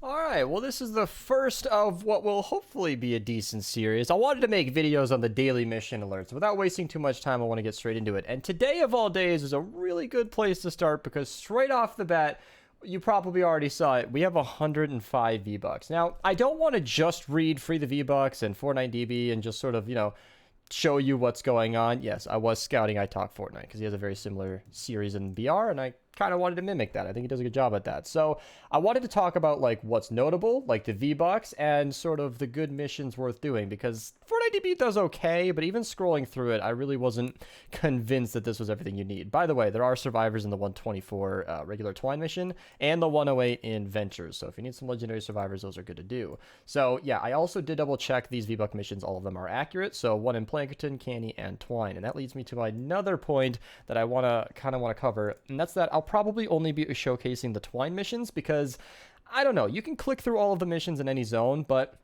Alright, well this is the first of what will hopefully be a decent series. I wanted to make videos on the daily mission alerts. Without wasting too much time, I want to get straight into it. And today of all days is a really good place to start because straight off the bat, you probably already saw it, we have 105 V-Bucks. Now, I don't want to just read Free the V-Bucks and Fortnite DB and just sort of, show you what's going on. Yes, I was scouting I Talk Fortnite because he has a very similar series in BR, and I kind of wanted to mimic that. I think he does a good job at that. So I wanted to talk about like what's notable, like the V-Bucks, and sort of the good missions worth doing, because Fortnite DB does okay, but even scrolling through it, I really wasn't convinced that this was everything you need. By the way, there are survivors in the 124 regular Twine mission and the 108 in Ventures, so if you need some legendary survivors, those are good to do. So yeah, I also did double check these V-Buck missions, all of them are accurate, so one in Plankerton, Canny, and Twine, and that leads me to another point that I want to cover, and that's that I'll probably only be showcasing the Twine missions because, I don't know, you can click through all of the missions in any zone, but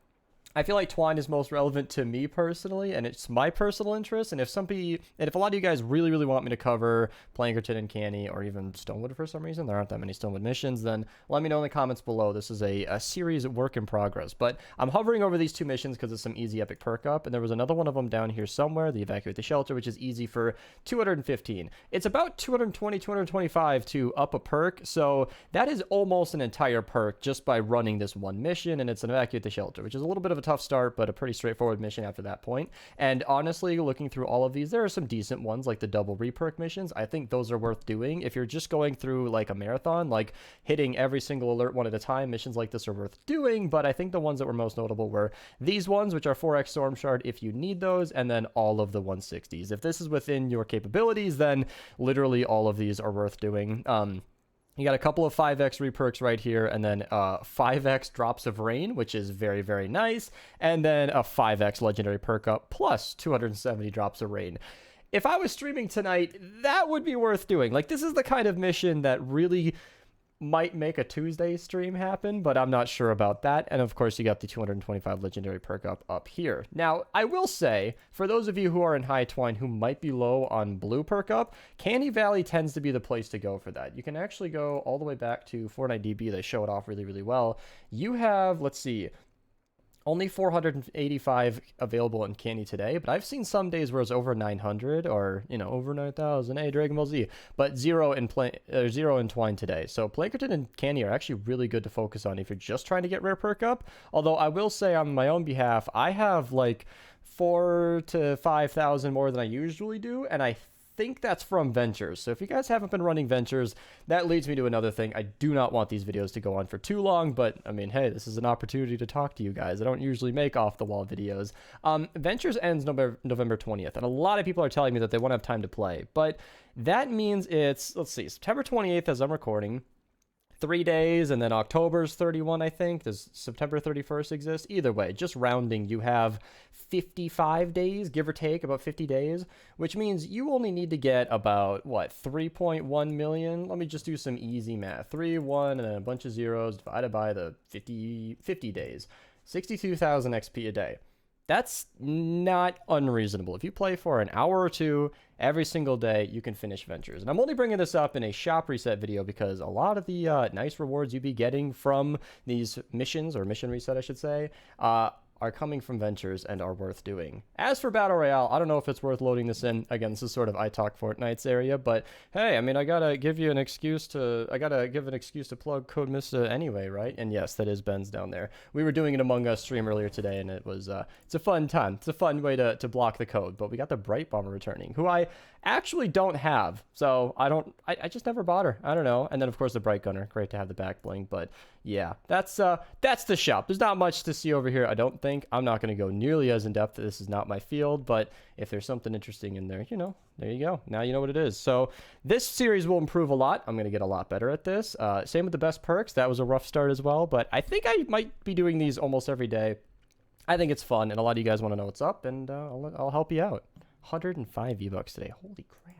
I feel like Twine is most relevant to me personally, and it's my personal interest. And if a lot of you guys really, really want me to cover Plankerton and Canny, or even Stonewood for some reason, there aren't that many Stonewood missions, then let me know in the comments below. This is a series work in progress. But I'm hovering over these two missions because it's some easy epic perk up, and there was another one of them down here somewhere, the Evacuate the Shelter, which is easy for 215. It's about 220, 225 to up a perk, so that is almost an entire perk just by running this one mission, and it's an Evacuate the Shelter, which is a little bit of a tough start, but a pretty straightforward mission after that point. And honestly, looking through all of these, there are some decent ones, like the double Reperk missions. I think those are worth doing. If you're just going through like a marathon, like hitting every single alert one at a time, missions like this are worth doing, but I think the ones that were most notable were these ones, which are 4x Storm Shard if you need those, and then all of the 160s. If this is within your capabilities, then literally all of these are worth doing. You got a couple of 5x reperks right here, and then 5x drops of rain, which is very, very nice, and then a 5x legendary perk up plus 270 drops of rain. If I was streaming tonight, that would be worth doing. Like, this is the kind of mission that really might make a Tuesday stream happen, but I'm not sure about that. And of course, you got the 225 legendary perk up here. Now, I will say, for those of you who are in high Twine who might be low on blue perk up, Canny Valley tends to be the place to go for that. You can actually go all the way back to Fortnite DB. They show it off really, really well. You have, let's see, only 485 available in Canny today, but I've seen some days where it's over 900 or, over 9,000. Hey, Dragon Ball Z. But zero in Twine today. So Plankerton and Canny are actually really good to focus on if you're just trying to get rare perk up. Although I will say on my own behalf, I have like 4,000 to 5,000 more than I usually do, and I think that's from Ventures. So if you guys haven't been running Ventures, that leads me to another thing. I do not want these videos to go on for too long, but I mean, hey, this is an opportunity to talk to you guys. I don't usually make off-the-wall videos. Ventures ends November 20th, and a lot of people are telling me that they won't have time to play, but that means it's, let's see, September 28th as I'm recording, 3 days, and then October's 31, I think. Does September 31st exist? Either way, just rounding, you have 55 days, give or take, about 50 days, which means you only need to get about, what, 3.1 million? Let me just do some easy math. 3, 1, and then a bunch of zeros divided by the 50 days. 62,000 XP a day. That's not unreasonable. If you play for an hour or two every single day, you can finish Ventures. And I'm only bringing this up in a shop reset video because a lot of the nice rewards you'd be getting from these missions, or mission reset, I should say, are coming from Ventures and are worth doing. As for Battle Royale, I don't know if it's worth loading this in. Again, this is sort of I Talk Fortnite's area, but hey, I mean, I gotta give an excuse to plug Code Mista anyway, right? And yes, that is Ben's down there. We were doing an Among Us stream earlier today, and it was, it's a fun time. It's a fun way to block the code, but we got the Bright Bomber returning, who I actually don't have, so I just never bought her. I don't know. And then, of course, the Bright Gunner. Great to have the back bling, but yeah, that's the shop. There's not much to see over here, I don't think. I'm not going to go nearly as in-depth. This is not my field, but if there's something interesting in there, there you go. Now you know what it is. So this series will improve a lot. I'm going to get a lot better at this. Same with the best perks. That was a rough start as well, but I think I might be doing these almost every day. I think it's fun, and a lot of you guys want to know what's up, and I'll help you out. 105 V-Bucks today. Holy crap.